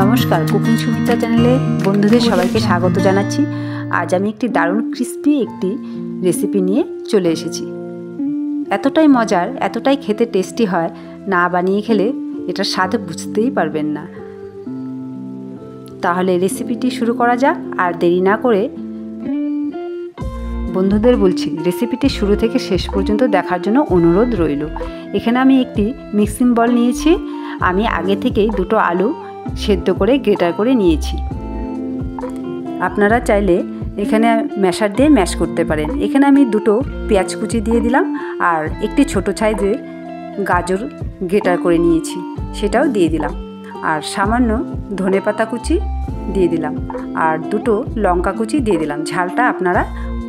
নমস্কার, কুকিং সুমিত্রা চ্যানেলে বন্ধুদের সবাইকে স্বাগত জানাচ্ছি। আজ আমি একটি দারুণ ক্রিস্পি একটি রেসিপি নিয়ে চলে এসেছি। এতটাই মজার, এতটাই খেতে টেস্টি হয়, না বানিয়ে খেলে এটার স্বাদ বুঝতেই পারবেন না। তাহলে রেসিপিটি শুরু করা যাক। আর দেরি না করে বন্ধুদের বলছি, রেসিপিটি শুরু থেকে শেষ পর্যন্ত দেখার জন্য অনুরোধ রইল। এখানে আমি একটি মিক্সিং বল নিয়েছি। আমি আগে থেকেই দুটো আলু সেদ্ধ করে গ্রেটার করে নিয়েছি। আপনারা চাইলে এখানে ম্যাশার দিয়ে ম্যাশ করতে পারেন। এখানে আমি দুটো পেঁয়াজ কুচি দিয়ে দিলাম, আর একটি ছোট সাইজের গাজর গ্রেটার করে নিয়েছি, সেটাও দিয়ে দিলাম। আর সামান্য ধনেপাতা কুচি দিয়ে দিলাম, আর দুটো লঙ্কা কুচি দিয়ে দিলাম। ঝালটা আপনারা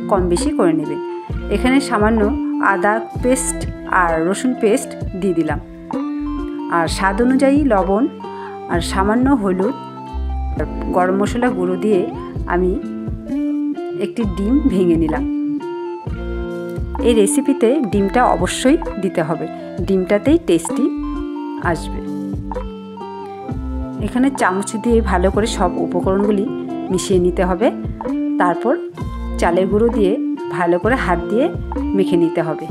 কম বেশি করে নেবেন। এখানে সামান্য আদা পেস্ট আর রসুন পেস্ট দিয়ে দিলাম, আর স্বাদ অনুযায়ী লবণ, আর সামান্য হলুদ, গরম মশলা গুঁড়ো দিয়ে আমি একটি ডিম ভেঙে নিলাম। এই রেসিপিতে ডিমটা অবশ্যই দিতে হবে, ডিমটাতেই টেস্টি আসবে। এখানে চামচ দিয়ে ভালো করে সব উপকরণগুলি মিশিয়ে নিতে হবে। তারপর চালের গুঁড়ো দিয়ে ভালো করে হাত দিয়ে মেখে নিতে হবে।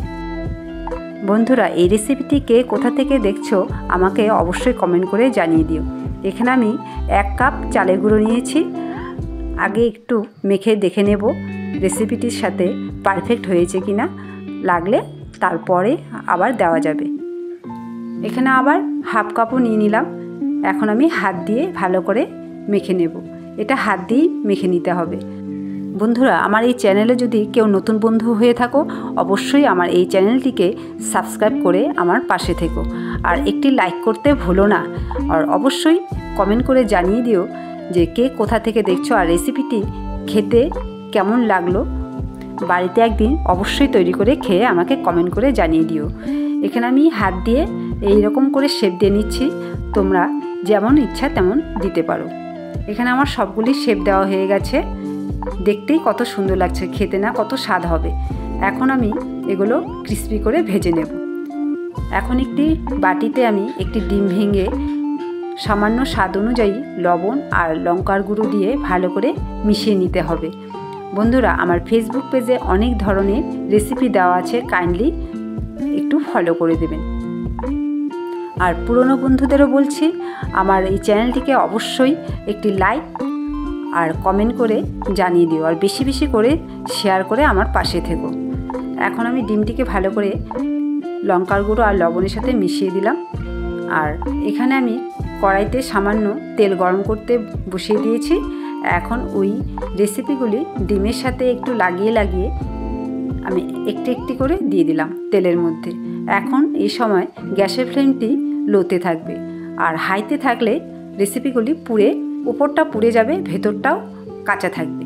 বন্ধুরা, এই রেসিপিটি কে কোথা থেকে দেখছো আমাকে অবশ্যই কমেন্ট করে জানিয়ে দিও। এখানে আমি 1 কাপ চালের গুঁড়ো নিয়েছি। আগে একটু মেখে দেখে নেব রেসিপিটির সাথে পারফেক্ট হয়েছে কি না, লাগলে তারপরে আবার দেওয়া যাবে। এখানে আবার 1/2 কাপও নিয়ে নিলাম। এখন আমি হাত দিয়ে ভালো করে মেখে নেব। এটা হাত দিয়েই মেখে নিতে হবে। বন্ধুরা, আমার এই চ্যানেলে যদি কেউ নতুন বন্ধু হয়ে থাকো, অবশ্যই আমার এই চ্যানেলটিকে সাবস্ক্রাইব করে আমার পাশে থেকো, আর একটি লাইক করতে ভুলো না। আর অবশ্যই কমেন্ট করে জানিয়ে দিও যে কে কোথা থেকে দেখছো, আর রেসিপিটি খেতে কেমন লাগলো। বাড়িতে একদিন অবশ্যই তৈরি করে খেয়ে আমাকে কমেন্ট করে জানিয়ে দিও। এখানে আমি হাত দিয়ে এই রকম করে শেপ দিয়ে নিচ্ছি। তোমরা যেমন ইচ্ছা তেমন দিতে পারো। এখানে আমার সবগুলি শেপ দেওয়া হয়ে গেছে। দেখতেই কত সুন্দর লাগছে, খেতে না কত স্বাদ হবে। এখন আমি এগুলো ক্রিস্পি করে ভেজে নেব। এখন একটি বাটিতে আমি একটি ডিম ভেঙে সামান্য স্বাদ অনুযায়ী লবণ আর লঙ্কার গুঁড়ো দিয়ে ভালো করে মিশিয়ে নিতে হবে। বন্ধুরা, আমার ফেসবুক পেজে অনেক ধরনের রেসিপি দেওয়া আছে, কাইন্ডলি একটু ফলো করে দেবেন। আর পুরনো বন্ধুদেরও বলছি, আমার এই চ্যানেলটিকে অবশ্যই একটি লাইক আর কমেন্ট করে জানিয়ে দিও, আর বেশি বেশি করে শেয়ার করে আমার পাশে থেকো। এখন আমি ডিমটিকে ভালো করে লঙ্কার গুঁড়ো আর লবণের সাথে মিশিয়ে দিলাম। আর এখানে আমি কড়াইতে সামান্য তেল গরম করতে বসিয়ে দিয়েছি। এখন ওই রেসিপিগুলি ডিমের সাথে একটু লাগিয়ে লাগিয়ে আমি একটি একটি করে দিয়ে দিলাম তেলের মধ্যে। এখন এই সময় গ্যাসের ফ্লেমটি লোতে থাকবে, আর হাইতে থাকলে রেসিপিগুলি পুড়ে উপরটা পুড়ে যাবে, ভেতরটাও কাঁচা থাকবে।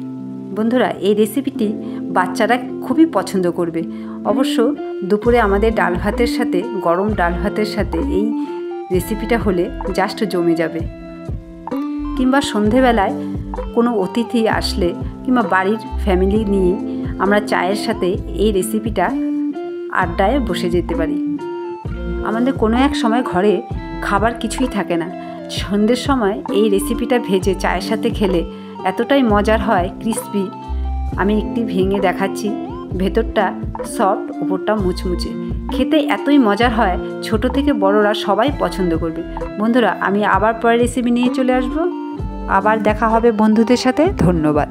বন্ধুরা, এই রেসিপিটি বাচ্চারা খুবই পছন্দ করবে। অবশ্য দুপুরে আমাদের ডাল ভাতের সাথে, গরম ডাল ভাতের সাথে এই রেসিপিটা হলে জাস্ট জমে যাবে। কিংবা সন্ধেবেলায় কোনো অতিথি আসলে, কিংবা বাড়ির ফ্যামিলি নিয়ে আমরা চায়ের সাথে এই রেসিপিটা আড্ডায় বসে যেতে পারি। আমাদের কোনো এক সময় ঘরে খাবার কিছুই থাকে না, সন্ধ্যের সময় এই রেসিপিটা ভেজে চায়ের সাথে খেলে এতটাই মজার হয়, ক্রিস্পি। আমি একটি ভেঙে দেখাচ্ছি, ভেতরটা সফট, উপরটা মুচমুচে, খেতে এতই মজার হয়, ছোট থেকে বড়রা সবাই পছন্দ করবে। বন্ধুরা, আমি আবার পরের রেসিপি নিয়ে চলে আসবো। আবার দেখা হবে বন্ধুদের সাথে। ধন্যবাদ।